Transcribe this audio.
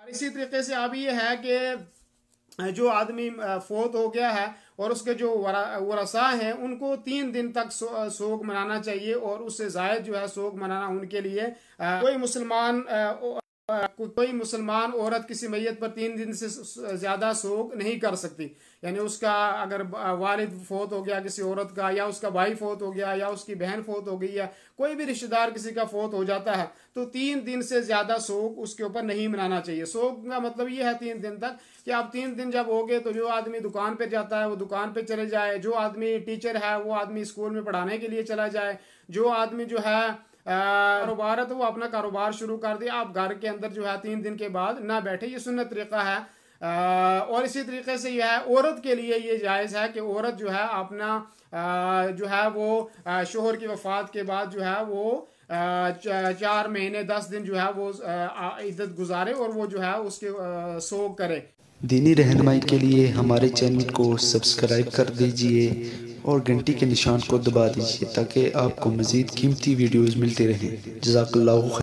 इसी तरीके से अब ये है कि जो आदमी फोत हो गया है और उसके जो वरसा हैं उनको 3 दिन तक सोग मनाना चाहिए, और उससे ज़ायद जो है सोग मनाना उनके लिए कोई मुसलमान औरत किसी मैयत पर 3 दिन से ज़्यादा सोग नहीं कर सकती। यानी उसका अगर वालिद फोत हो गया किसी औरत का, या उसका भाई फोत हो गया, या उसकी बहन फोत हो गई, या कोई भी रिश्तेदार किसी का फोत हो जाता है, तो 3 दिन से ज़्यादा सोग उसके ऊपर नहीं मनाना चाहिए। सोग का मतलब ये है 3 दिन तक कि आप 3 दिन जब हो गए तो जो आदमी दुकान पर जाता है वो दुकान पर चले जाए, जो आदमी टीचर है वो आदमी स्कूल में पढ़ाने के लिए चला जाए, जो आदमी जो है कारोबार है तो वो अपना कारोबार शुरू कर दे। आप घर के अंदर जो है 3 दिन के बाद ना बैठे, ये सुन्नत तरीका है। और इसी तरीके से यह है औरत के लिए ये जायज़ है कि औरत जो है अपना जो है वो शोहर की वफ़ात के बाद जो है वो 4 महीने 10 दिन जो है वो इद्दत गुजारे और वो जो है उसके सोग करे। दीनी रहनुमाई के लिए हमारे चैनल को सब्सक्राइब कर दीजिए और घंटी के निशान को दबा दीजिए ताकि आपको मज़ीद कीमती वीडियोज़ मिलते रहें। जज़ाकल्लाहु खैर।